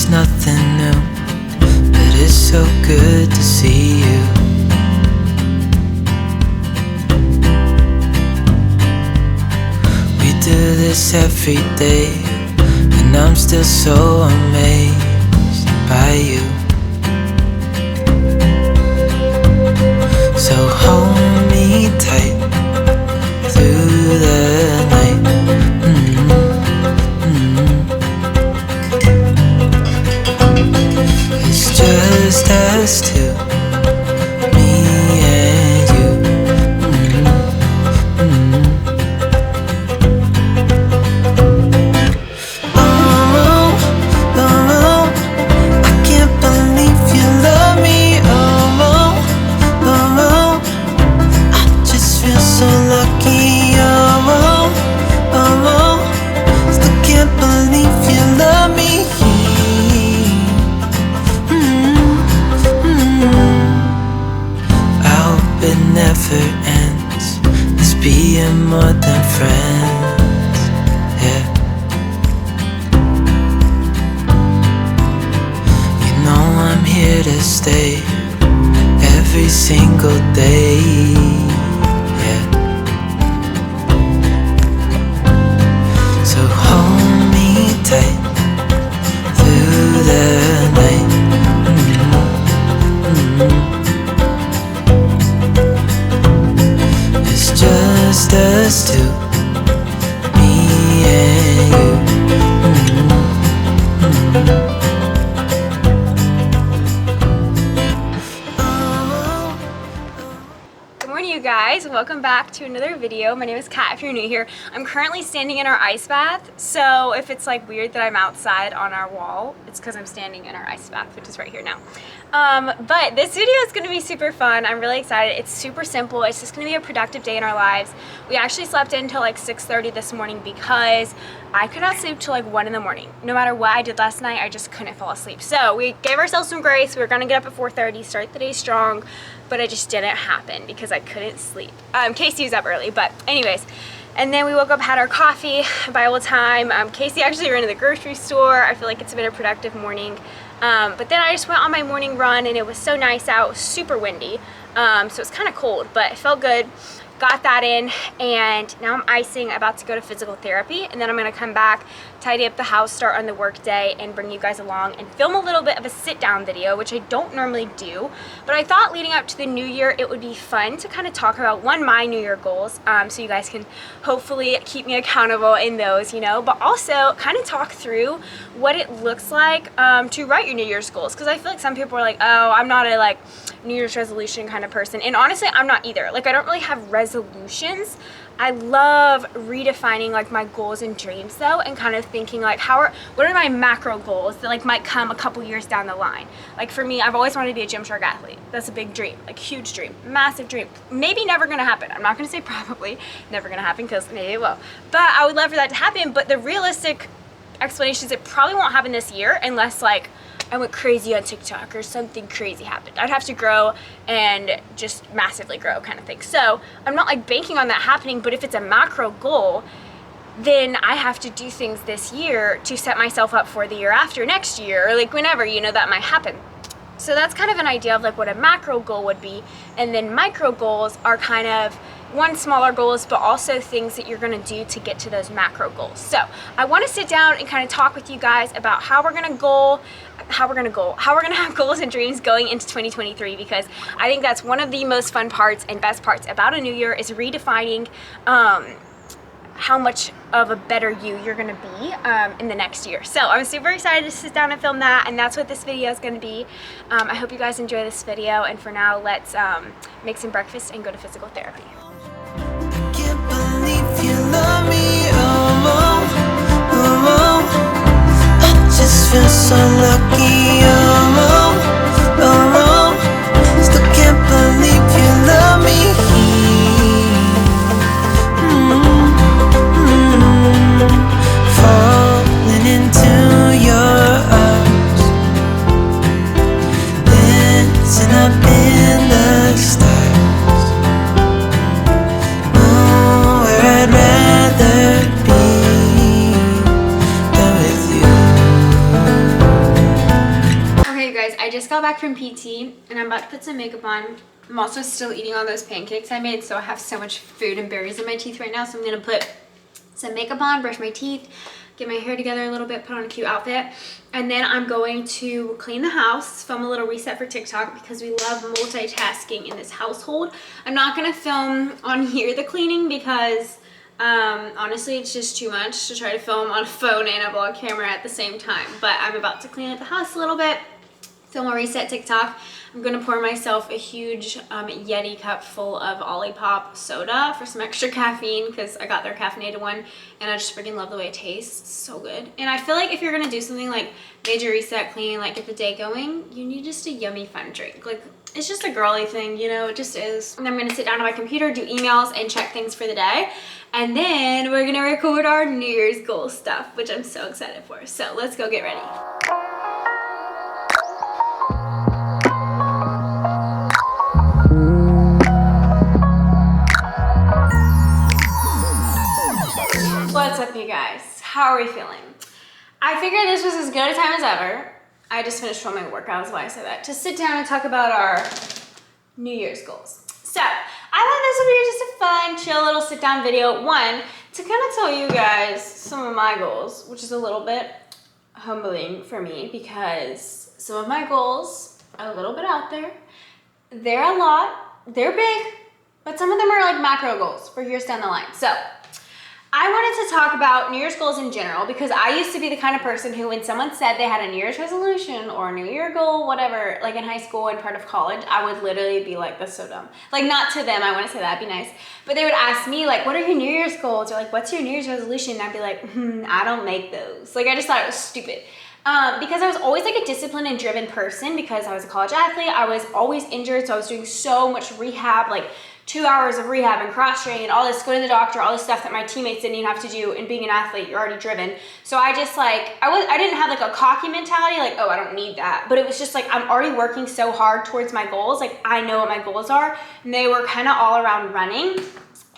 it's nothing new, but it's so good to see you. We do this every day, and I'm still so amazed by you. So hold me tight through the night. It's just us two, me and you. Oh, oh, I can't believe you love me. Oh, oh, I just feel so lucky. Oh, still can't believe you love me. I hope it never ends, this being more than friends, yeah. You know I'm here to stay every single day, yeah. So hold me tight through the night. It's just us two, me and you. Good morning, you guys. Welcome back to another video. My name is Kat if you're new here. I'm currently standing in our ice bath, so if it's like weird that I'm outside on our wall, it's because I'm standing in our ice bath, which is right here now. But this video is going to be super fun. I'm really excited. It's super simple. It's just going to be a productive day in our lives. We actually slept in until like 6:30 this morning because I could not sleep till like 1 in the morning. No matter what I did last night, I just couldn't fall asleep. So we gave ourselves some grace. We were going to get up at 4:30, start the day strong, but it just didn't happen because I couldn't sleep. Casey was up early, but anyways. And then we woke up, had our coffee, Bible time. Casey actually ran to the grocery store. I feel like it's been a productive morning. But then I just went on my morning run and it was so nice out. It was super windy. So it's kind of cold, but it felt good. Got that in, and now I'm icing, about to go to physical therapy, and then I'm gonna come back, tidy up the house, start on the work day, and bring you guys along and film a little bit of a sit down video, which I don't normally do, but I thought leading up to the new year it would be fun to kind of talk about my new year goals, so you guys can hopefully keep me accountable in those, you know, but also kind of talk through what it looks like to write your new year's goals, because I feel like some people are like, oh, I'm not a like new year's resolution kind of person, and honestly I'm not either. Like, I don't really have resolutions. I love redefining like my goals and dreams though, and kind of thinking like what are my macro goals that like might come a couple years down the line. Like for me, I've always wanted to be a Gymshark athlete. That's a big dream, like huge dream, massive dream. Maybe never gonna happen. I'm not gonna say probably never gonna happen, because maybe it will, but I would love for that to happen. But the realistic explanation is it probably won't happen this year unless like I went crazy on TikTok or something crazy happened. I'd have to grow and just massively grow kind of thing. So I'm not like banking on that happening, but if it's a macro goal, then I have to do things this year to set myself up for the year after, next year, or like whenever, you know, that might happen. So that's kind of an idea of like what a macro goal would be. And then micro goals are kind of smaller goals, but also things that you're gonna do to get to those macro goals. So I wanna sit down and kind of talk with you guys about how we're gonna have goals and dreams going into 2023, because I think that's one of the most fun parts and best parts about a new year is redefining how much of a better you're gonna be in the next year. So I'm super excited to sit down and film that, and that's what this video is gonna be. I hope you guys enjoy this video, and for now, let's make some breakfast and go to physical therapy. Can't believe you love me, oh, oh, oh. I just feel so lucky, oh, oh, oh. Still can't believe you love me. Falling into your arms, dancing up in the stars. got back from PT and I'm about to put some makeup on. I'm also still eating all those pancakes I made, so I have so much food and berries in my teeth right now, so I'm gonna put some makeup on, brush my teeth, get my hair together a little bit, put on a cute outfit, and then I'm going to clean the house, film a little reset for TikTok because we love multitasking in this household. I'm not gonna film on here the cleaning because honestly it's just too much to try to film on a phone and a vlog camera at the same time, but I'm about to clean up the house a little bit, film a reset TikTok. I'm gonna pour myself a huge Yeti cup full of Olipop soda for some extra caffeine because I got their caffeinated one and I just freaking love the way it tastes. It's so good. And I feel like if you're gonna do something like major reset, clean, like get the day going, you need just a yummy fun drink. Like it's just a girly thing, you know, it just is. And I'm gonna sit down on my computer, do emails and check things for the day. And then we're gonna record our New Year's goal stuff, which I'm so excited for. So let's go get ready. What's up, you guys? How are we feeling? I figured this was as good a time as ever. I just finished filming a workout, that's why I said that, to sit down and talk about our New Year's goals. So, I thought this would be just a fun, chill little sit-down video. One, to kind of tell you guys some of my goals, which is a little bit humbling for me because some of my goals are a little bit out there. They're a lot, they're big, but some of them are like macro goals for years down the line. So, I wanted to talk about New Year's goals in general because I used to be the kind of person who, when someone said they had a New Year's resolution or a New Year goal, whatever, like in high school and part of college, I would literally be like, that's so dumb. Like, not to them, I want to say that'd be nice, but they would ask me like, what are your New Year's goals? Or like, what's your New Year's resolution? And I'd be like, I don't make those. Like, I just thought it was stupid. Because I was always like a disciplined and driven person because I was a college athlete. I was always injured, so I was doing so much rehab, like 2 hours of rehab and cross training and all this, going to the doctor, all this stuff that my teammates didn't even have to do. And being an athlete, you're already driven. So I just like, I didn't have like a cocky mentality, like, oh, I don't need that. But it was just like, I'm already working so hard towards my goals. Like, I know what my goals are. And they were kind of all around running.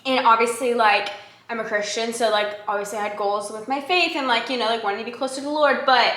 And obviously, like, I'm a Christian, so like, obviously I had goals with my faith and like, you know, like wanting to be close to the Lord. But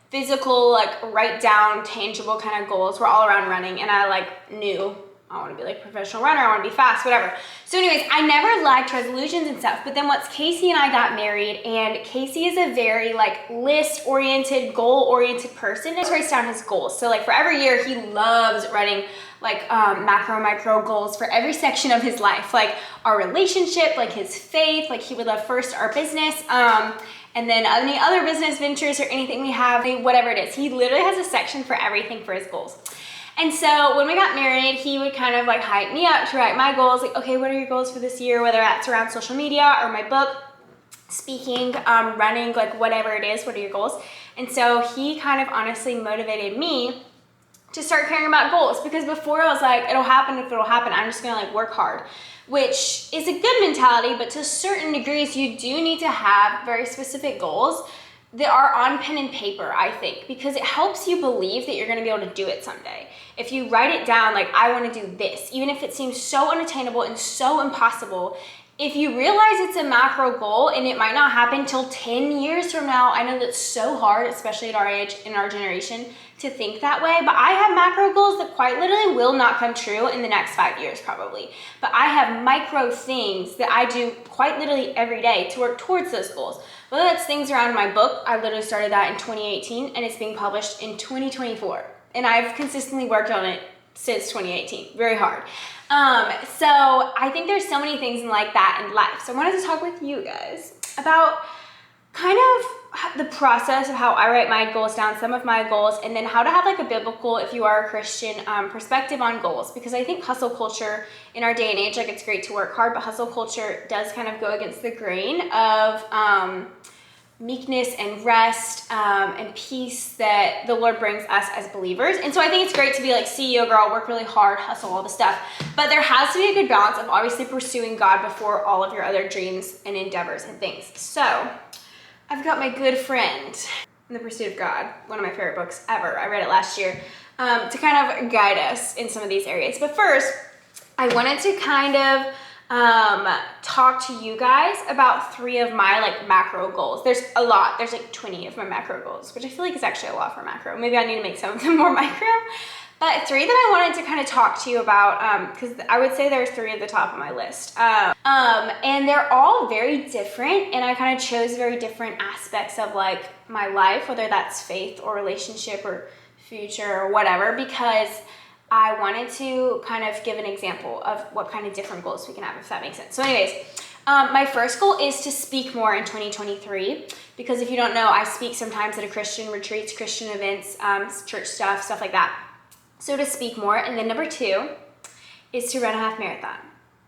physical, like write down, tangible kind of goals were all around running. And I like knew I want to be like a professional runner, I want to be fast, whatever. So anyways, I never liked resolutions and stuff, but then once Casey and I got married, and Casey is a very like list-oriented, goal-oriented person, he just writes down his goals. So like for every year, he loves writing like macro, micro goals for every section of his life, like our relationship, like his faith, like he would love first our business, and then any other business ventures or anything we have, whatever it is. He literally has a section for everything for his goals. And so when we got married, he would kind of like hype me up to write my goals. Like, okay, what are your goals for this year? Whether that's around social media or my book, speaking, running, like whatever it is, what are your goals? And so he kind of honestly motivated me to start caring about goals, because before I was like, it'll happen if it'll happen. I'm just gonna like work hard, which is a good mentality, but to certain degrees, you do need to have very specific goals that are on pen and paper, I think, because it helps you believe that you're gonna be able to do it someday. If you write it down, like, I wanna do this, even if it seems so unattainable and so impossible, if you realize it's a macro goal and it might not happen till 10 years from now, I know that's so hard, especially at our age, in our generation, to think that way, but I have macro goals that quite literally will not come true in the next 5 years probably. But I have micro things that I do quite literally every day to work towards those goals. Whether that's things around my book, I literally started that in 2018 and it's being published in 2024. And I've consistently worked on it since 2018, very hard. So I think there's so many things like that in life. So I wanted to talk with you guys about kind of the process of how I write my goals down, some of my goals, and then how to have like a biblical, if you are a Christian, perspective on goals. Because I think hustle culture in our day and age, like it's great to work hard, but hustle culture does kind of go against the grain of meekness and rest and peace that the Lord brings us as believers. And so I think it's great to be like CEO girl, work really hard, hustle all the stuff. But there has to be a good balance of obviously pursuing God before all of your other dreams and endeavors and things. So I've got my good friend, In the Pursuit of God, one of my favorite books ever. I read it last year, to kind of guide us in some of these areas. But first, I wanted to kind of talk to you guys about 3 of my like macro goals. There's a lot. There's like 20 of my macro goals, which I feel like is actually a lot for macro. Maybe I need to make some of them more micro. But three that I wanted to kind of talk to you about, because I would say there's three at the top of my list. And they're all very different, and I kind of chose very different aspects of like my life, whether that's faith or relationship or future or whatever, because I wanted to kind of give an example of what kind of different goals we can have, if that makes sense. So anyways, my first goal is to speak more in 2023, because if you don't know, I speak sometimes at a Christian retreats, Christian events, church stuff like that. So to speak more. And then number two is to run a half marathon,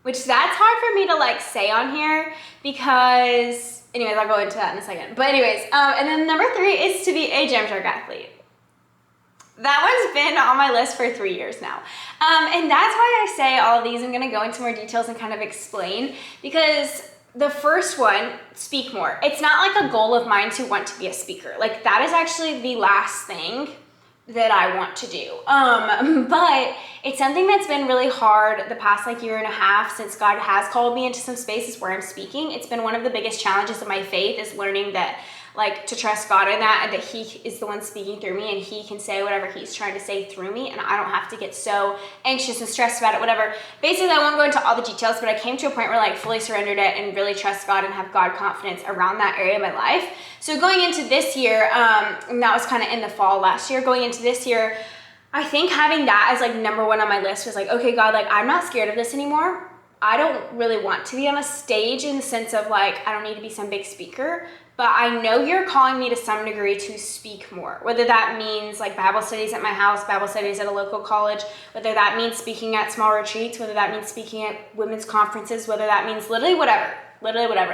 which that's hard for me to like say on here because anyways, I'll go into that in a second. But anyways, and then number three is to be a Gymshark athlete. That one's been on my list for 3 years now. And that's why I say all of these. I'm gonna go into more details and kind of explain, because the first one, speak more. It's not like a goal of mine to want to be a speaker. Like that is actually the last thing that I want to do. But it's something that's been really hard the past like year and a half since God has called me into some spaces where I'm speaking. It's been one of the biggest challenges of my faith, is learning that like to trust God in that, and that he is the one speaking through me, and he can say whatever he's trying to say through me, and I don't have to get so anxious and stressed about it, whatever. Basically, I won't go into all the details, but I came to a point where I like fully surrendered it and really trust God and have God confidence around that area of my life. So going into this year, and that was kind of in the fall last year, going into this year, I think having that as like number one on my list was like, okay, God, like I'm not scared of this anymore. I don't really want to be on a stage in the sense of like, I don't need to be some big speaker, but I know you're calling me to some degree to speak more, whether that means like Bible studies at my house, Bible studies at a local college, whether that means speaking at small retreats, whether that means speaking at women's conferences, whether that means literally whatever,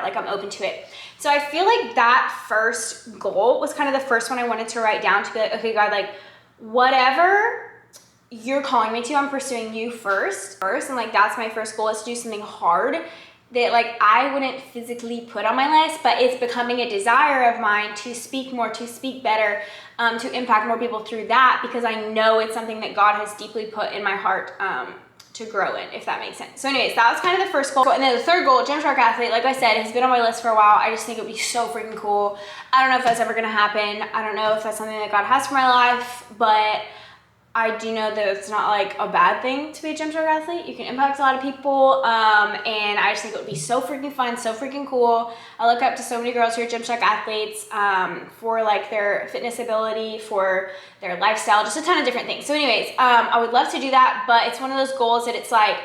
like I'm open to it. So I feel like that first goal was kind of the first one I wanted to write down, to be like, okay, God, like whatever you're calling me to, I'm pursuing you first. And like, that's my first goal, is to do something hard that like I wouldn't physically put on my list, but it's becoming a desire of mine to speak more, to speak better, to impact more people through that, because I know it's something that God has deeply put in my heart to grow in, if that makes sense. So anyways, that was kind of the first goal. And then the third goal, Gymshark athlete, like I said, has been on my list for a while. I just think it would be so freaking cool. I don't know if that's ever gonna happen. I don't know if that's something that God has for my life, but I do know that it's not like a bad thing to be a Gymshark athlete. You can impact a lot of people, and I just think it would be so freaking fun, so freaking cool. I look up to so many girls who are Gymshark athletes for like their fitness ability, for their lifestyle, just a ton of different things. So anyways, I would love to do that, but it's one of those goals that it's like,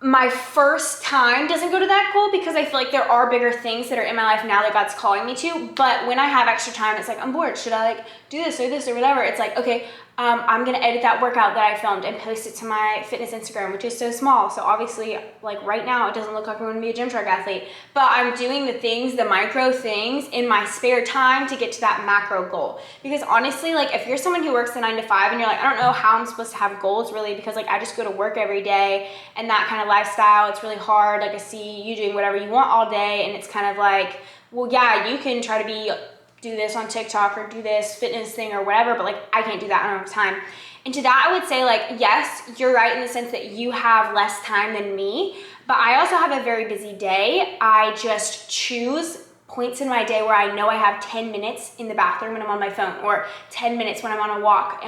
my first time doesn't go to that goal, because I feel like there are bigger things that are in my life now that God's calling me to. But when I have extra time, it's like, I'm bored. Should I like do this or whatever? It's like, okay, I'm gonna edit that workout that I filmed and post it to my fitness Instagram, which is so small. So obviously, like right now, it doesn't look like I'm gonna be a Gymshark athlete, but I'm doing the things, the micro things in my spare time to get to that macro goal. Because honestly, like if you're someone who works a 9 to 5 and you're like, I don't know how I'm supposed to have goals really, because like I just go to work every day and that kind of lifestyle, it's really hard. Like I see you doing whatever you want all day, and it's kind of like, well, yeah, you can try to do this on TikTok or do this fitness thing or whatever, but like I can't do that, I don't have time. And to that I would say like, yes, you're right in the sense that you have less time than me, but I also have a very busy day. I just choose points in my day where I know I have 10 minutes in the bathroom when I'm on my phone, or 10 minutes when I'm on a walk,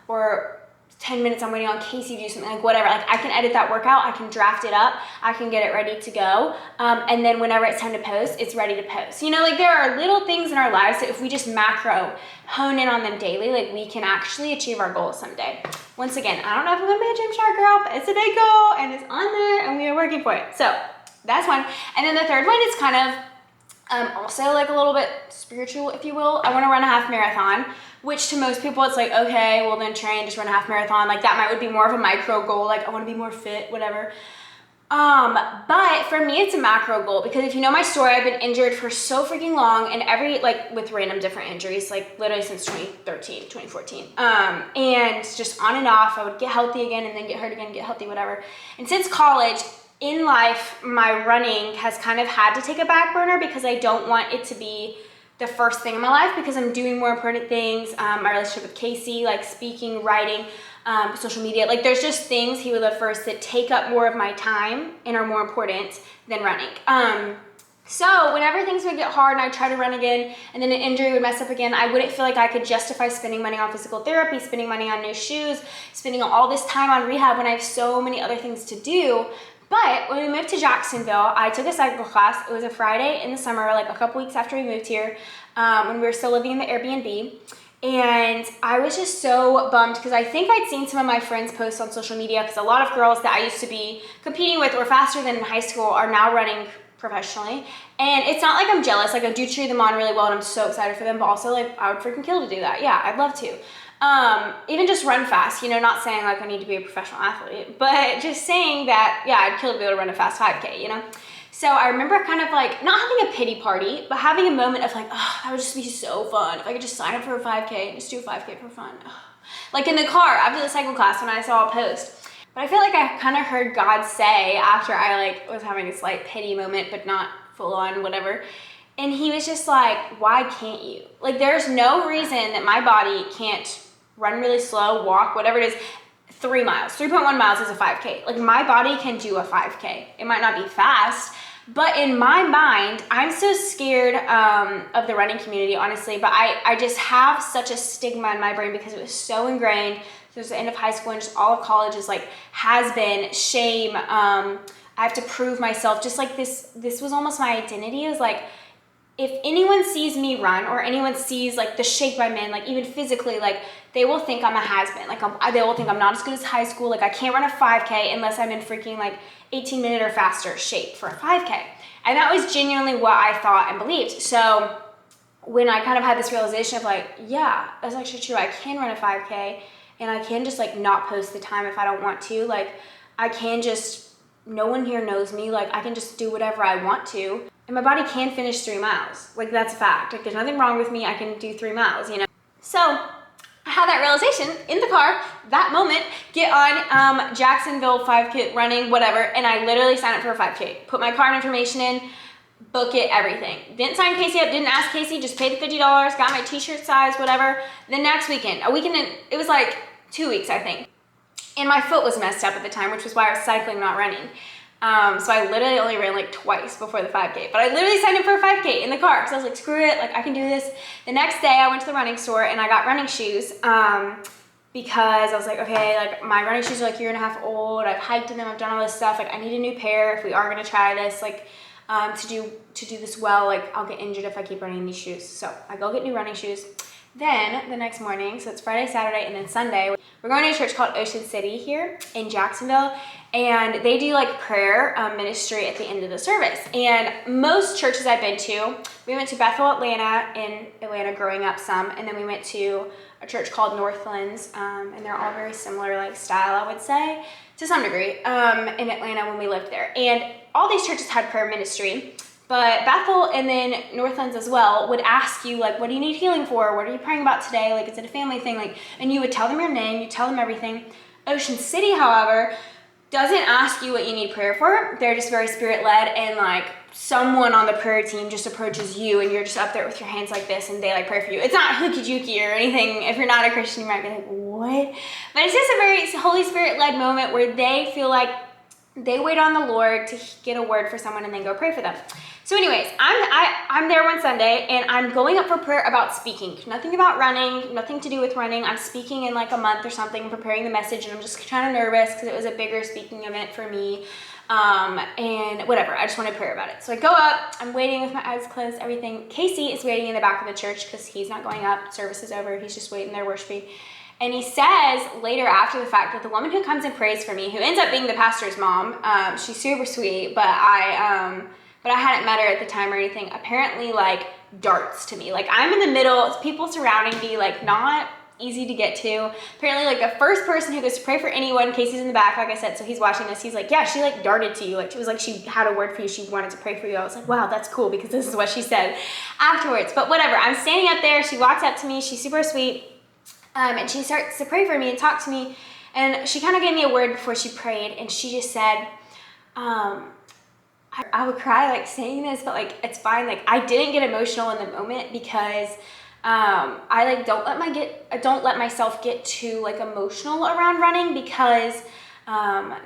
or 10 minutes I'm waiting on Casey to do something, like whatever. Like I can edit that workout, I can draft it up, I can get it ready to go. And then whenever it's time to post, it's ready to post. You know, like there are little things in our lives that if we just macro hone in on them daily, like we can actually achieve our goals someday. Once again, I don't know if I'm gonna be a Gymshark girl, but it's a big goal and it's on there and we are working for it. So that's one. And then the third one is kind of also like a little bit spiritual, if you will. I want to run a half marathon, which to most people it's like, okay, well then train, just run a half marathon. Like that would be more of a micro goal, like I want to be more fit, whatever. But for me it's a macro goal, because if you know my story, I've been injured for so freaking long, and like with random different injuries, like literally since 2013, 2014. And just on and off, I would get healthy again and then get hurt again, get healthy, whatever. And since college, in life, my running has kind of had to take a back burner, because I don't want it to be the first thing in my life, because I'm doing more important things. My relationship with Casey, like speaking, writing, social media, like there's just things he would love first that take up more of my time and are more important than running. So whenever things would get hard and I'd try to run again and then an injury would mess up again, I wouldn't feel like I could justify spending money on physical therapy, spending money on new shoes, spending all this time on rehab when I have so many other things to do. But when we moved to Jacksonville, I took a cycle class. It was a Friday in the summer, like a couple weeks after we moved here, when we were still living in the Airbnb. And I was just so bummed because I think I'd seen some of my friends post on social media, because a lot of girls that I used to be competing with or faster than in high school are now running professionally. And it's not like I'm jealous, like I do cheer them on really well and I'm so excited for them, but also like I would freaking kill to do that. Yeah, I'd love to. Even just run fast, you know, not saying like I need to be a professional athlete, but just saying that, yeah, I'd kill to be able to run a fast 5K, you know? So I remember kind of like not having a pity party, but having a moment of like, oh, that would just be so fun if I could just sign up for a 5K and just do a 5K for fun. Oh. Like in the car after the cycle class when I saw a post. But I feel like I kind of heard God say after I like was having this like pity moment, but not full on whatever. And he was just like, why can't you? Like there's no reason that my body can't run really slow, walk, whatever it is. 3 miles, 3.1 miles is a 5K. Like my body can do a 5K. It might not be fast, but in my mind, I'm so scared of the running community, honestly, but I just have such a stigma in my brain because it was so ingrained. There's the end of high school and just all of college is like, has been, shame. I have to prove myself. Just like this was almost my identity. It was like, if anyone sees me run or anyone sees like the shape I'm in, like even physically, like they will think I'm a has-been. Like they will think I'm not as good as high school. Like I can't run a 5K unless I'm in freaking like 18-minute or faster shape for a 5K. And that was genuinely what I thought and believed. So when I kind of had this realization of like, yeah, that's actually true. I can run a 5K and I can just like not post the time if I don't want to. Like I can just, no one here knows me. Like I can just do whatever I want to. And my body can finish 3 miles. Like that's a fact. Like there's nothing wrong with me. I can do 3 miles, you know? So I had that realization in the car, that moment, get on Jacksonville 5K running, whatever. And I literally signed up for a 5K. Put my card information in, book it, everything. Didn't sign Casey up, didn't ask Casey, just paid the $50, got my t-shirt size, whatever. The next weekend, it was like 2 weeks, I think. And my foot was messed up at the time, which was why I was cycling, not running. So I literally only ran like twice before the 5K, but I literally signed up for a 5K in the car because I was like, screw it, like I can do this. The next day I went to the running store and I got running shoes because I was like, okay, like my running shoes are like 1.5 years old. I've hiked in them, I've done all this stuff. Like I need a new pair if we are gonna try this, like to do this well, like I'll get injured if I keep running these shoes. So I go get new running shoes. Then the next morning, so it's Friday, Saturday, and then Sunday, we're going to a church called Ocean City here in Jacksonville, and they do like prayer ministry at the end of the service. And most churches I've been to, we went to Bethel, Atlanta, in Atlanta growing up some, and then we went to a church called Northlands, and they're all very similar like style, I would say, to some degree, in Atlanta when we lived there. And all these churches had prayer ministry. But Bethel and then Northlands as well would ask you, like, what do you need healing for? What are you praying about today? Like, is it a family thing? Like, and you would tell them your name, you tell them everything. Ocean City, however, doesn't ask you what you need prayer for. They're just very spirit-led, and like someone on the prayer team just approaches you and you're just up there with your hands like this and they like pray for you. It's not hooky-jooky or anything. If you're not a Christian, you might be like, what? But it's just a very Holy Spirit-led moment where they feel like they wait on the Lord to get a word for someone and then go pray for them. So anyways, I'm there one Sunday and I'm going up for prayer about speaking. Nothing about running, nothing to do with running. I'm speaking in like a month or something, preparing the message, and I'm just kind of nervous because it was a bigger speaking event for me. And whatever, I just wanted prayer about it. So I go up, I'm waiting with my eyes closed, everything. Casey is waiting in the back of the church because he's not going up, service is over, he's just waiting there worshiping. And he says later after the fact that the woman who comes and prays for me, who ends up being the pastor's mom, she's super sweet, but I hadn't met her at the time or anything, apparently like darts to me. Like I'm in the middle, people surrounding me, like not easy to get to. Apparently like the first person who goes to pray for anyone, Casey's in the back, like I said, so he's watching this, he's like, yeah, she like darted to you. Like it was like she had a word for you, she wanted to pray for you. I was like, wow, that's cool, because this is what she said afterwards. But whatever, I'm standing up there, she walks up to me, she's super sweet, and she starts to pray for me and talk to me. And she kind of gave me a word before she prayed, and she just said, I would cry like saying this, but like it's fine. Like I didn't get emotional in the moment because I like don't let myself get too like emotional around running because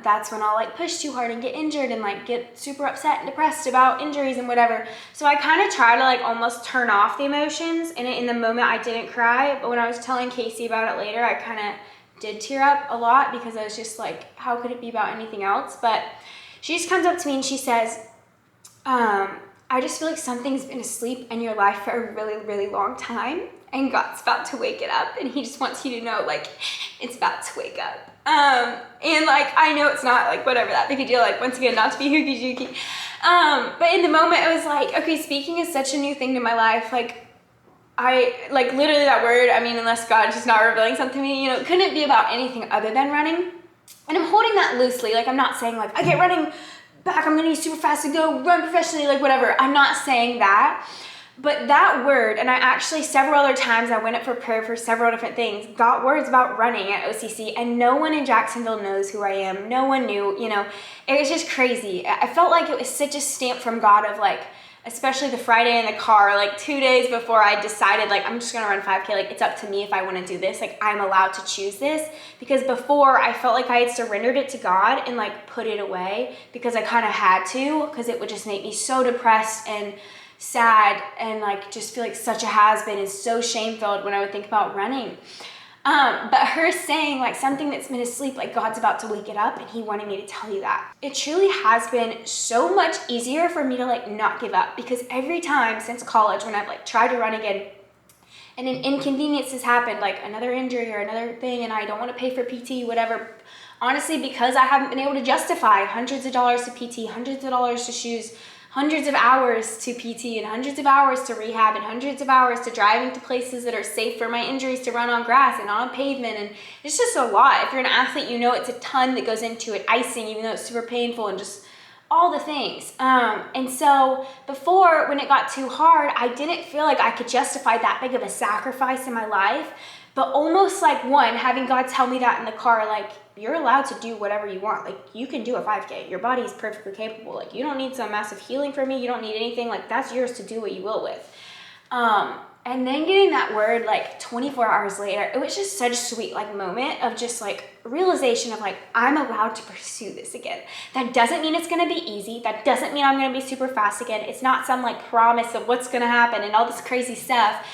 that's when I'll like push too hard and get injured and like get super upset and depressed about injuries and whatever. So I kind of try to like almost turn off the emotions, and in the moment I didn't cry, but when I was telling Casey about it later, I kind of did tear up a lot because I was just like, how could it be about anything else? But she just comes up to me and she says, I just feel like something's been asleep in your life for a really, really long time, and God's about to wake it up, and he just wants you to know, like, it's about to wake up. And like, I know it's not like whatever that big a deal, like once again, not to be hooky jooky. But in the moment it was like, okay, speaking is such a new thing to my life. Like I, like literally that word, I mean, unless God's just not revealing something to me, you know, it couldn't be about anything other than running. And I'm holding that loosely. Like I'm not saying like, I get running back, I'm gonna be super fast to go run professionally, like whatever. I'm not saying that. But that word, and I actually several other times I went up for prayer for several different things, got words about running at OCC, and no one in Jacksonville knows who I am. No one knew, you know, it was just crazy. I felt like it was such a stamp from God of like, especially the Friday in the car, like 2 days before I decided like, I'm just gonna run 5K, like it's up to me if I wanna do this, like I'm allowed to choose this. Because before I felt like I had surrendered it to God and like put it away because I kind of had to, because it would just make me so depressed and sad and like just feel like such a has-been and so shame-filled when I would think about running. But her saying like something that's been asleep, like God's about to wake it up, and he wanted me to tell you that. It truly has been so much easier for me to like not give up, because every time since college when I've like tried to run again and an inconvenience has happened, like another injury or another thing, and I don't want to pay for PT, whatever, honestly, because I haven't been able to justify hundreds of dollars to PT, hundreds of dollars to shoes, hundreds of hours to PT, and hundreds of hours to rehab, and hundreds of hours to driving to places that are safe for my injuries to run on grass and on pavement. And it's just a lot. If you're an athlete, you know it's a ton that goes into it. Icing, even though it's super painful, and just all the things. And so before, when it got too hard, I didn't feel like I could justify that big of a sacrifice in my life. But almost like having God tell me that in the car, like, you're allowed to do whatever you want. Like, you can do a 5K. Your body is perfectly capable. Like, you don't need some massive healing from me. You don't need anything. Like, that's yours to do what you will with. And then getting that word, like, 24 hours later, it was just such a sweet, like, moment of just, like, realization of, like, I'm allowed to pursue this again. That doesn't mean it's going to be easy. That doesn't mean I'm going to be super fast again. It's not some, like, promise of what's going to happen and all this crazy stuff.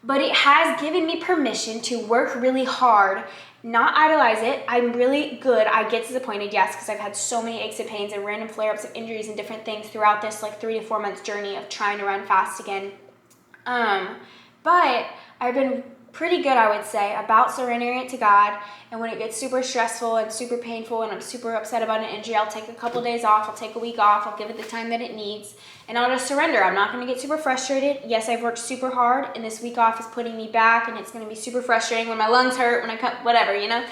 But it has given me permission to work really hard, not idolize it. I'm really good. I get disappointed, yes, because I've had so many aches and pains and random flare-ups of injuries and different things throughout this like 3 to 4 months journey of trying to run fast again. But I've been pretty good, I would say, about surrendering it to God. And when it gets super stressful and super painful and I'm super upset about an injury, I'll take a couple days off. I'll take a week off. I'll give it the time that it needs. And I'll just surrender. I'm not going to get super frustrated. Yes, I've worked super hard, and this week off is putting me back, and it's going to be super frustrating when my lungs hurt, when I come, whatever, you know.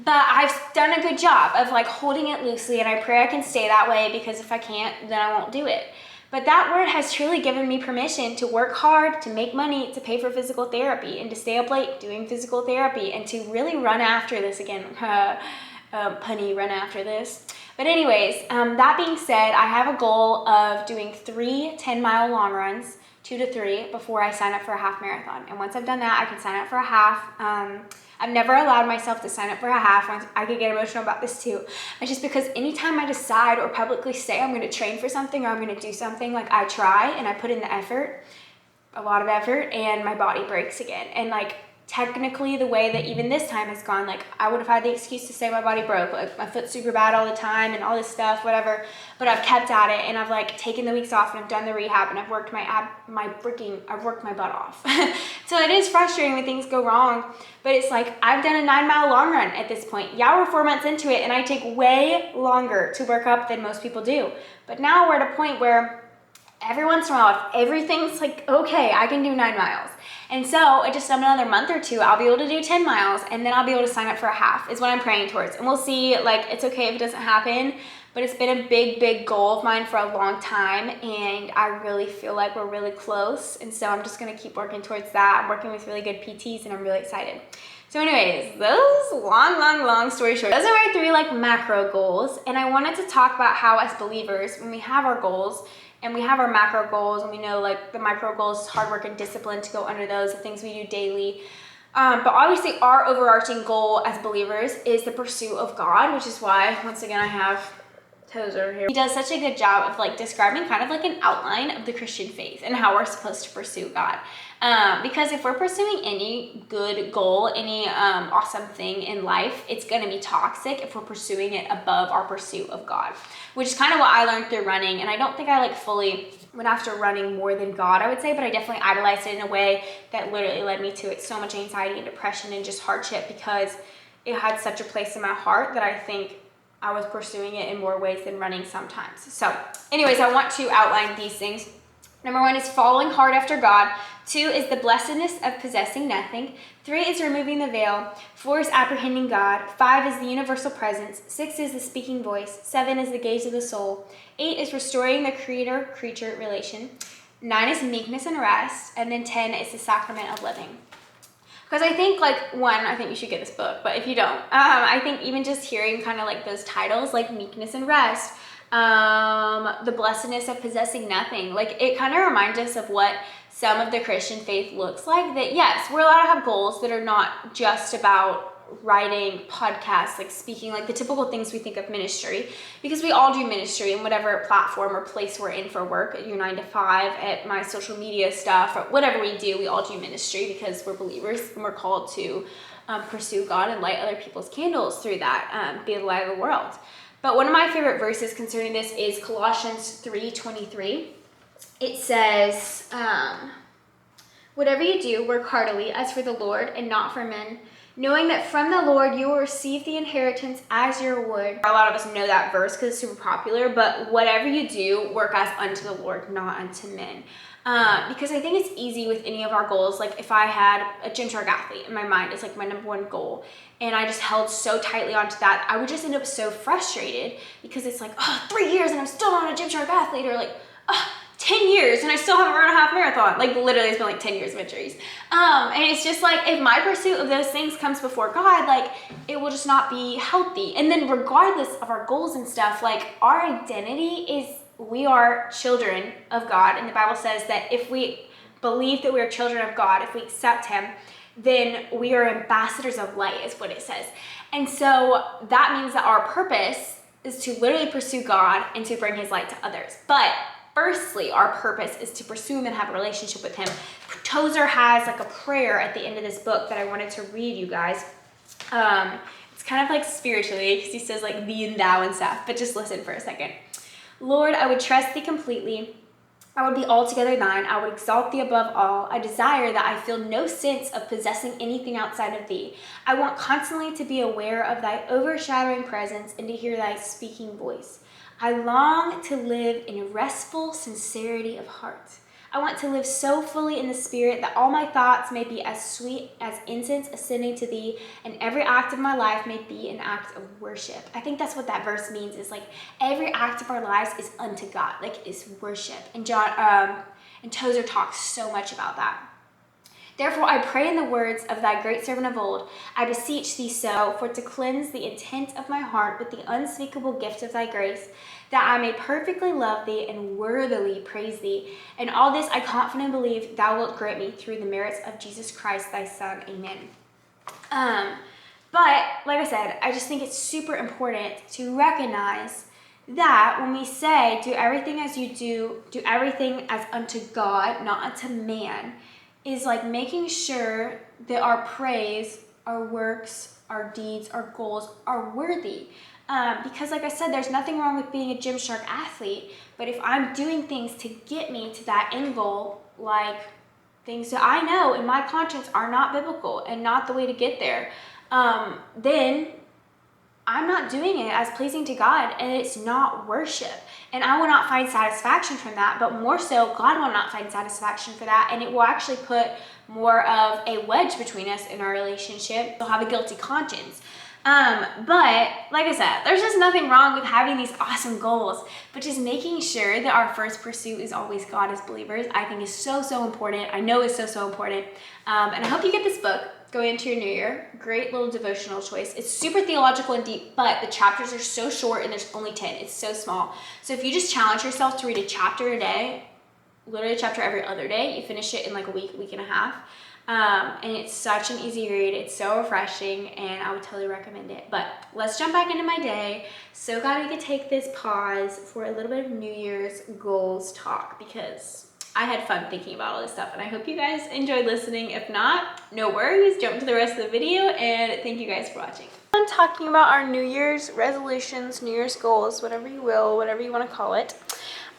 But I've done a good job of like holding it loosely, and I pray I can stay that way, because if I can't, then I won't do it. But that word has truly given me permission to work hard, to make money, to pay for physical therapy, and to stay up late doing physical therapy, and to really run after this again. Punny, run after this. But anyways, that being said, I have a goal of doing 3 10-mile long runs, 2 to 3, before I sign up for a half marathon. And once I've done that, I can sign up for a half. I've never allowed myself to sign up for a half. I could get emotional about this too. It's just because anytime I decide or publicly say I'm going to train for something or I'm going to do something, like I try and I put in the effort, a lot of effort, and my body breaks again. And like, technically the way that even this time has gone, like I would have had the excuse to say my body broke, like my foot's super bad all the time and all this stuff, whatever, but I've kept at it, and I've like taken the weeks off, and I've done the rehab, and I've worked I've worked my butt off. So it is frustrating when things go wrong, but it's like I've done a 9-mile long run at this point. Yeah, we're 4 months into it, and I take way longer to work up than most people do, but now we're at a point where every once in a while, if everything's like, okay, I can do 9 miles. And so just another month or two, I'll be able to do 10 miles, and then I'll be able to sign up for a half is what I'm praying towards. And we'll see, like, it's okay if it doesn't happen, but it's been a big, big goal of mine for a long time, and I really feel like we're really close. And so I'm just gonna keep working towards that. I'm working with really good PTs, and I'm really excited. So anyways, those long story short, those are my 3 like macro goals. And I wanted to talk about how as believers, when we have our goals, and we have our macro goals, and we know like the micro goals is hard work and discipline to go under those, the things we do daily. But obviously our overarching goal as believers is the pursuit of God, which is why, once again, I have Tozer here. He does such a good job of like describing kind of like an outline of the Christian faith and how we're supposed to pursue God. Because if we're pursuing any good goal, any awesome thing in life, it's going to be toxic if we're pursuing it above our pursuit of God, which is kind of what I learned through running. And I don't think I like fully went after running more than God, I would say, but I definitely idolized it in a way that literally led me to so much anxiety and depression and just hardship, because it had such a place in my heart that I think I was pursuing it in more ways than running sometimes. So anyways, I want to outline these things. Number 1 is following hard after God. 2 is the blessedness of possessing nothing. 3 is removing the veil. 4 is apprehending God. 5 is the universal presence. 6 is the speaking voice. 7 is the gaze of the soul. 8 is restoring the creator-creature relation. 9 is meekness and rest. And then 10 is the sacrament of living. Because I think, like, I think you should get this book, but if you don't, I think even just hearing kind of like those titles, like meekness and rest, the blessedness of possessing nothing, like it kind of reminds us of what some of the Christian faith looks like. That yes, we're allowed to have goals that are not just about writing, podcasts, like speaking, like the typical things we think of ministry, because we all do ministry in whatever platform or place we're in for work, at your 9 to 5, at my social media stuff, or whatever we do, we all do ministry because we're believers and we're called to pursue God and light other people's candles through that, be the light of the world. But one of my favorite verses concerning this is Colossians 3:23. It says, whatever you do, work heartily as for the Lord and not for men, knowing that from the Lord you will receive the inheritance as your reward. A lot of us know that verse because it's super popular, but whatever you do, work as unto the Lord, not unto men. Because I think it's easy with any of our goals. Like if I had a Gymshark athlete in my mind, it's like my number 1 goal, and I just held so tightly onto that, I would just end up so frustrated because it's like, 3 years and I'm still not a Gymshark athlete, or like, 10 years and I still haven't run a half marathon. Like literally it's been like 10 years of injuries. And it's just like, if my pursuit of those things comes before God, like it will just not be healthy. And then regardless of our goals and stuff, like our identity is, we are children of God. And the Bible says that if we believe that we are children of God, if we accept Him, then we are ambassadors of light, is what it says. And so that means that our purpose is to literally pursue God and to bring His light to others. But firstly, our purpose is to pursue Him and have a relationship with Him. Tozer has like a prayer at the end of this book that I wanted to read you guys. It's kind of like spiritually, because he says like thee and thou and stuff, but just listen for a second. Lord, I would trust Thee completely. I would be altogether Thine. I would exalt Thee above all. I desire that I feel no sense of possessing anything outside of Thee. I want constantly to be aware of Thy overshadowing presence and to hear Thy speaking voice. I long to live in a restful sincerity of heart. I want to live so fully in the Spirit that all my thoughts may be as sweet as incense ascending to Thee, and every act of my life may be an act of worship. I think that's what that verse means, is like every act of our lives is unto God, like is worship. And Tozer talks so much about that. Therefore, I pray in the words of Thy great servant of old, I beseech Thee so, for to cleanse the intent of my heart with the unspeakable gift of Thy grace, that I may perfectly love Thee and worthily praise Thee. And all this I confidently believe Thou wilt grant me through the merits of Jesus Christ, Thy Son. Amen. But, like I said, I just think it's super important to recognize that when we say, do everything as you do everything as unto God, not unto man, is like making sure that our praise, our works, our deeds, our goals are worthy. Because like I said, there's nothing wrong with being a Gymshark athlete, but if I'm doing things to get me to that end goal, like things that I know in my conscience are not biblical and not the way to get there, then I'm not doing it as pleasing to God, and it's not worship. And I will not find satisfaction from that, but more so, God will not find satisfaction for that, and it will actually put more of a wedge between us in our relationship. We'll have a guilty conscience. But like I said, there's just nothing wrong with having these awesome goals, but just making sure that our first pursuit is always God as believers, I think is so, so important. I know it's so, so important. And I hope you get this book going into your new year. Great little devotional choice. It's super theological and deep, but the chapters are so short and there's only 10. It's so small. So if you just challenge yourself to read a chapter a day, literally a chapter every other day. You finish it in like a week and a half. And it's such an easy read. It's so refreshing, and I would totally recommend it. But let's jump back into my day. So glad we could take this pause for a little bit of New Year's goals talk, because I had fun thinking about all this stuff, and I hope you guys enjoyed listening. If not, no worries. Jump to the rest of the video, and thank you guys for watching. I'm talking about our New Year's resolutions, New Year's goals, whatever you will, whatever you want to call it.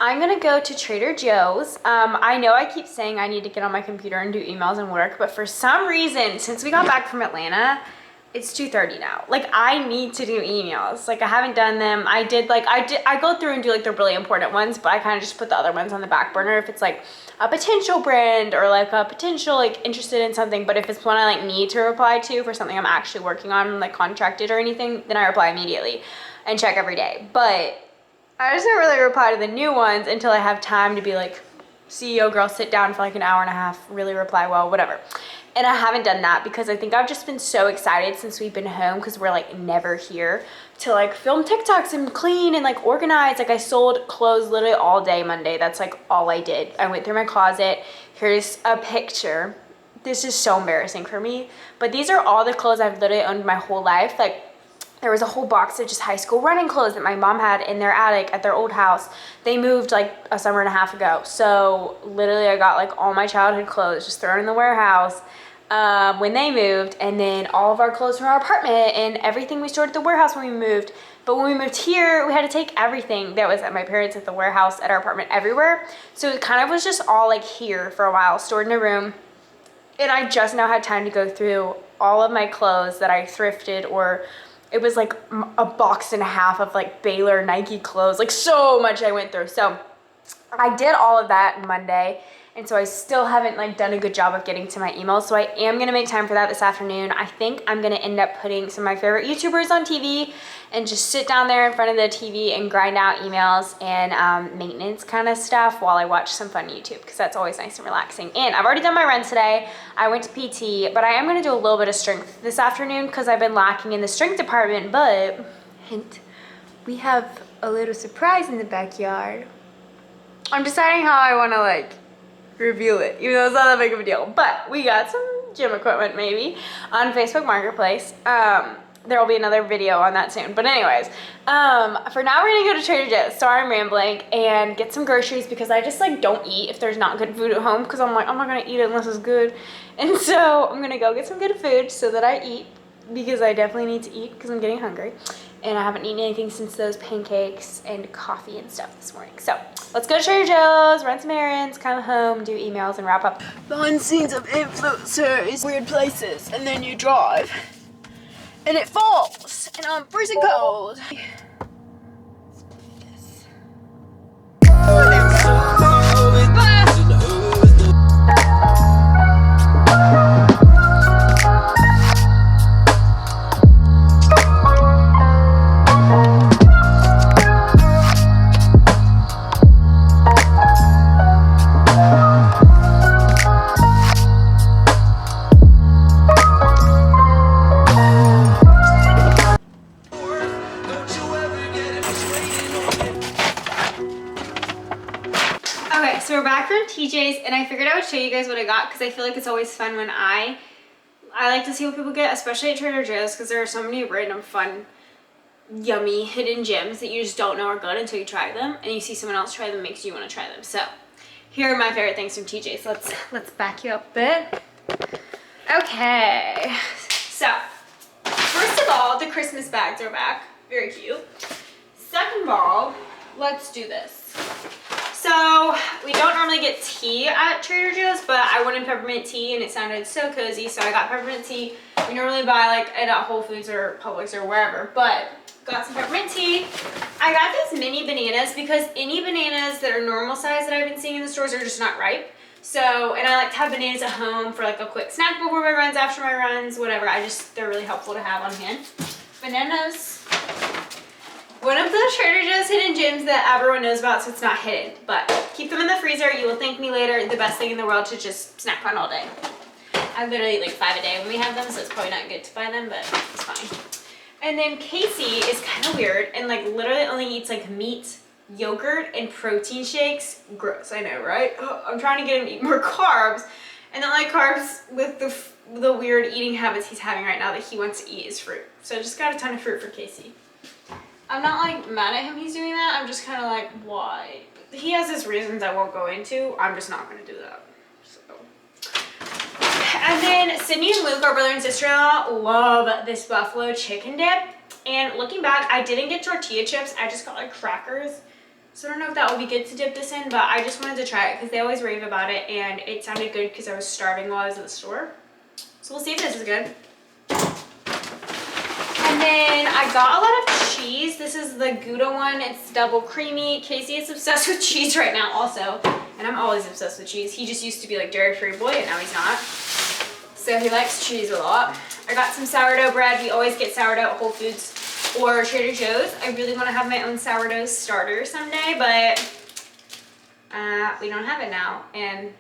I'm gonna go to Trader Joe's. I know I keep saying I need to get on my computer and do emails and work, but for some reason, since we got back from Atlanta, it's 2:30 now. Like, I need to do emails. Like, I haven't done them. I go through and do like the really important ones, but I kind of just put the other ones on the back burner if it's like a potential brand or like a potential like interested in something. But if it's one I like need to reply to for something I'm actually working on, like contracted or anything, then I reply immediately and check every day. But I just don't really reply to the new ones until I have time to be like, CEO girl, sit down for like an hour and a half, really reply well, whatever. And I haven't done that because I think I've just been so excited since we've been home, because we're like never here, to like film TikToks and clean and like organize. Like, I sold clothes literally all day Monday. That's like all I did. I went through my closet. Here's a picture. This is so embarrassing for me, but these are all the clothes I've literally owned my whole life. Like, there was a whole box of just high school running clothes that my mom had in their attic at their old house. They moved like a summer and a half ago. So literally I got like all my childhood clothes just thrown in the warehouse when they moved. And then all of our clothes from our apartment and everything we stored at the warehouse when we moved. But when we moved here, we had to take everything that was at my parents' at the warehouse at our apartment everywhere. So it kind of was just all like here for a while, stored in a room. And I just now had time to go through all of my clothes that I thrifted, or it was like a box and a half of like Baylor Nike clothes, like so much I went through. So I did all of that Monday. And so I still haven't like done a good job of getting to my emails. So I am gonna make time for that this afternoon. I think I'm gonna end up putting some of my favorite YouTubers on TV and just sit down there in front of the TV and grind out emails and maintenance kind of stuff while I watch some fun YouTube, because that's always nice and relaxing. And I've already done my run today. I went to PT, but I am gonna do a little bit of strength this afternoon because I've been lacking in the strength department. But hint, we have a little surprise in the backyard. I'm deciding how I wanna like reveal it, even though it's not that big of a deal. But we got some gym equipment maybe on Facebook Marketplace. There will be another video on that soon. But anyways, for now we're gonna go to Trader Joe's. Sorry I'm rambling, and get some groceries because I just like don't eat if there's not good food at home, because I'm like, I'm not gonna eat it unless it's good. And so I'm gonna go get some good food so that I eat, because I definitely need to eat because I'm getting hungry. And I haven't eaten anything since those pancakes and coffee and stuff this morning. So let's go to Trader Joe's, run some errands, come home, do emails, and wrap up. Behind the scenes of influencers, weird places, and then you drive. And it falls, and I'm freezing cold. Okay, so we're back from TJ's, and I figured I would show you guys what I got, because I feel like it's always fun when I like to see what people get, especially at Trader Joe's, because there are so many random fun, yummy, hidden gems that you just don't know are good until you try them, and you see someone else try them, makes you want to try them. So here are my favorite things from TJ's. Let's back you up a bit. Okay, so first of all, the Christmas bags are back. Very cute. Second of all, let's do this. So we don't normally get tea at Trader Joe's, but I wanted peppermint tea and it sounded so cozy, so I got peppermint tea. We normally buy like it at Whole Foods or Publix or wherever, but got some peppermint tea. I got these mini bananas because any bananas that are normal size that I've been seeing in the stores are just not ripe. So, and I like to have bananas at home for like a quick snack before my runs, after my runs, whatever. They're really helpful to have on hand. Bananas. One of the Trader Joe's hidden gems that everyone knows about, so it's not hidden, but keep them in the freezer. You will thank me later. The best thing in the world to just snack on all day. I literally eat like 5 a day when we have them, so it's probably not good to buy them, but it's fine. And then Casey is kind of weird and like literally only eats like meat, yogurt and protein shakes. Gross, I know, right? I'm trying to get him to eat more carbs. And then like carbs with the weird eating habits he's having right now that he wants to eat is fruit. So I just got a ton of fruit for Casey. I'm not like mad at him he's doing that. I'm just kind of like, why? He has his reasons I won't go into. I'm just not going to do that. So. And then Sydney and Luke, our brother and sister-in-law, love this buffalo chicken dip. And looking back, I didn't get tortilla chips. I just got like crackers. So I don't know if that would be good to dip this in, but I just wanted to try it because they always rave about it. And it sounded good because I was starving while I was at the store. So we'll see if this is good. And then I got a lot of cheese. This is the Gouda one. It's double creamy. Casey is obsessed with cheese right now also. And I'm always obsessed with cheese. He just used to be like dairy-free boy and now he's not. So he likes cheese a lot. I got some sourdough bread. We always get sourdough at Whole Foods or Trader Joe's. I really want to have my own sourdough starter someday, but we don't have it now. And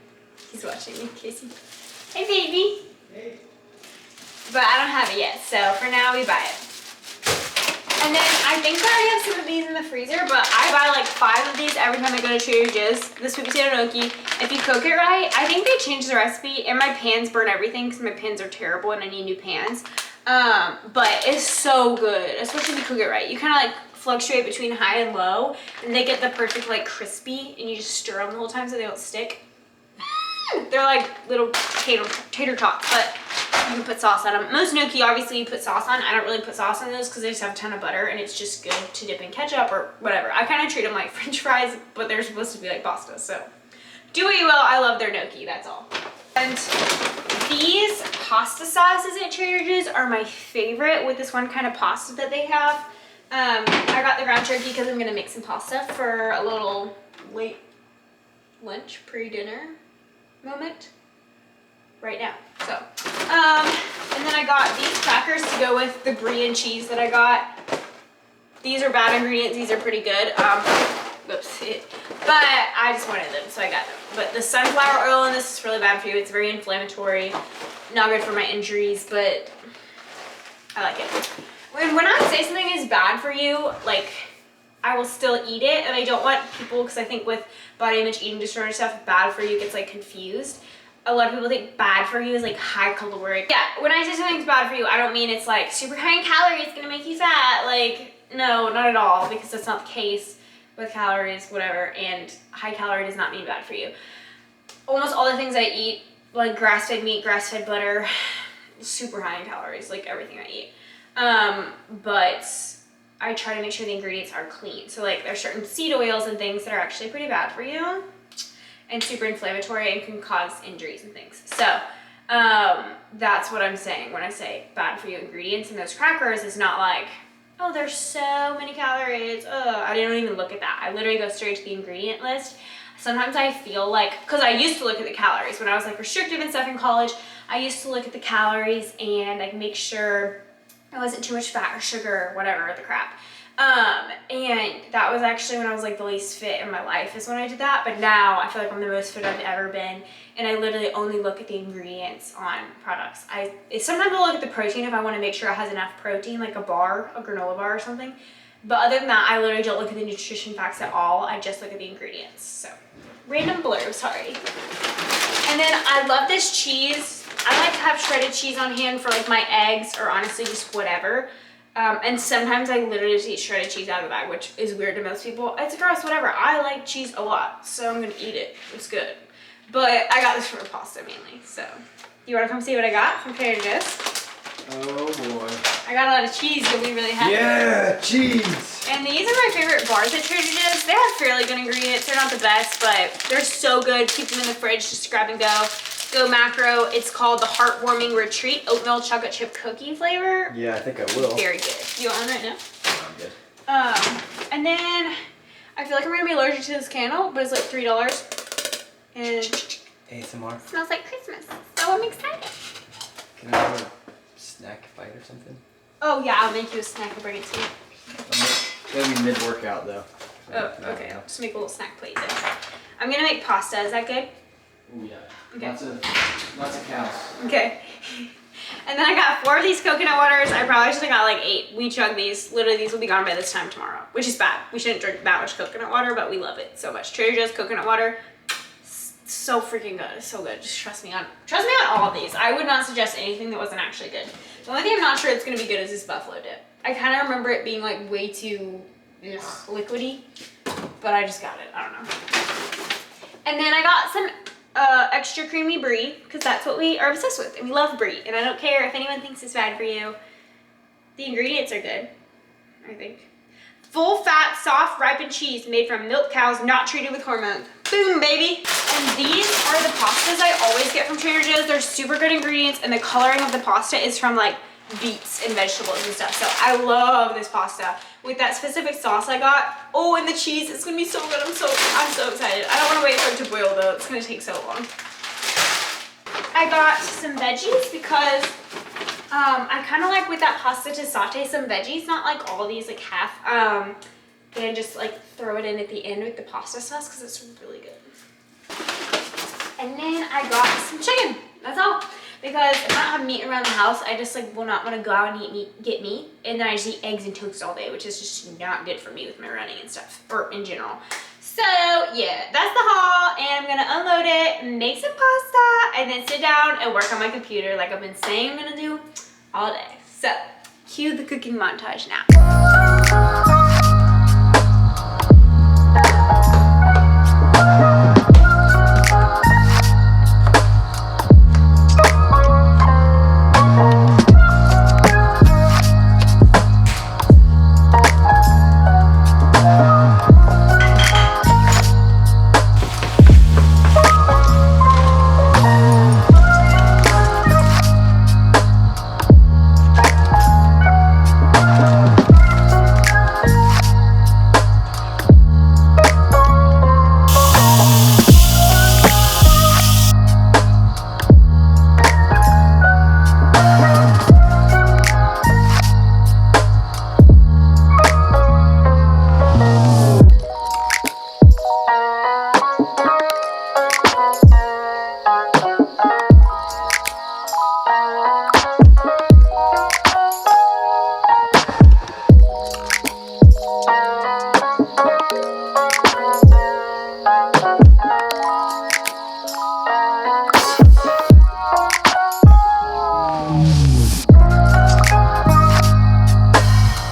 he's watching me, Casey. Hey, baby. Hey. But I don't have it yet, so for now we buy it. And then I think I already have some of these in the freezer, but I buy like 5 of these every time I go to Trader Joe's. The sweet potato gnocchi. If you cook it right, I think they changed the recipe, and my pans burn everything because my pans are terrible and I need new pans. But it's so good, especially if you cook it right. You kind of like fluctuate between high and low, and they get the perfect like crispy, and you just stir them the whole time so they don't stick. They're like little tater tots, but you can put sauce on them. Most gnocchi, obviously, you put sauce on. I don't really put sauce on those because they just have a ton of butter, and it's just good to dip in ketchup or whatever. I kind of treat them like French fries, but they're supposed to be like pasta, so do what you will. I love their gnocchi, that's all. And these pasta sauces at Trader Joe's are my favorite with this one kind of pasta that they have. I got the ground turkey because I'm going to make some pasta for a little late lunch, pre-dinner moment right now. So, and then I got these crackers to go with the brie and cheese that I got. These are bad ingredients. These are pretty good. Oops. But I just wanted them, so I got them. But the sunflower oil in this is really bad for you. It's very inflammatory. Not good for my injuries, but I like it. When I say something is bad for you, like, I will still eat it. And I don't want people, because I think with body image, eating disorder stuff, bad for you gets, like, confused. A lot of people think bad for you is, like, high caloric. Yeah, when I say something's bad for you, I don't mean it's, like, super high in calories, gonna make you fat. Like, no, not at all, because that's not the case with calories, whatever, and high calorie does not mean bad for you. Almost all the things I eat, like grass-fed meat, grass-fed butter, super high in calories, like everything I eat. But I try to make sure the ingredients are clean. So like there's certain seed oils and things that are actually pretty bad for you and super inflammatory and can cause injuries and things. So that's what I'm saying when I say bad for you ingredients. And those crackers is not like, oh, there's so many calories. I don't even look at that. I literally go straight to the ingredient list. Sometimes I feel like, because I used to look at the calories when I was like restrictive and stuff in college, I used to look at the calories and like make sure it wasn't too much fat or sugar or whatever the crap. And that was actually when I was like the least fit in my life is when I did that. But now I feel like I'm the most fit I've ever been. And I literally only look at the ingredients on products. Sometimes I'll look at the protein if I want to make sure it has enough protein, like a bar, a granola bar or something. But other than that, I literally don't look at the nutrition facts at all. I just look at the ingredients. So, random blurb, sorry. And then I love this cheese. I like to have shredded cheese on hand for like my eggs or honestly just whatever. And sometimes I literally just eat shredded cheese out of the bag, which is weird to most people. It's gross, whatever. I like cheese a lot, so I'm gonna eat it. It's good. But I got this for pasta mainly, so. You wanna come see what I got from Trader Joe's? Oh boy. I got a lot of cheese, you'll be really happy. Yeah, cheese! And these are my favorite bars at Trader Joe's. They have fairly good ingredients. They're not the best, but they're so good. Keep them in the fridge, just grab and go. Go macro. It's called the Heartwarming Retreat Oatmeal Chocolate Chip Cookie flavor. Yeah, I think I will. Very good. You want one right now? I'm good. And then I feel like I'm gonna be allergic to this candle, but it's like $3. And ASMR. it smells like Christmas, so I'm excited. Can I have a snack bite or something? Oh yeah, I'll make you a snack and bring it to you. It'll be mid-workout though. Oh, okay. I'll just make a little snack plate then. I'm gonna make pasta. Is that good? Oh yeah. Okay. Lots of cows. Okay. And then I got 4 of these coconut waters. I probably should have got like 8. We chug these. Literally, these will be gone by this time tomorrow, which is bad. We shouldn't drink that much coconut water, but we love it so much. Trader Joe's coconut water, so freaking good. It's so good. Just trust me on all of these. I would not suggest anything that wasn't actually good. The only thing I'm not sure it's gonna be good is this buffalo dip. I kind of remember it being like way too liquidy, but I just got it. I don't know. And then I got some extra creamy brie, because that's what we are obsessed with, and we love brie, and I don't care if anyone thinks it's bad for you. The ingredients are good, I think. Full fat, soft, ripened cheese made from milk cows not treated with hormones. Boom, baby. And these are the pastas I always get from Trader Joe's. They're super good ingredients, and the coloring of the pasta is from like beets and vegetables and stuff. So I love this pasta with that specific sauce I got. Oh, and the cheese, it's gonna be so good. I'm so excited. I don't want to wait for it to boil though. It's gonna take so long. I got some veggies because I kind of like with that pasta to saute some veggies, not like all these like half, and just like throw it in at the end with the pasta sauce because it's really good. And then I got some chicken. That's all. Because if I don't have meat around the house, I just like will not want to go out and get meat. And then I just eat eggs and toast all day, which is just not good for me with my running and stuff, or in general. So yeah, that's the haul, and I'm gonna unload it, make some pasta, and then sit down and work on my computer like I've been saying I'm gonna do all day. So cue the cooking montage now.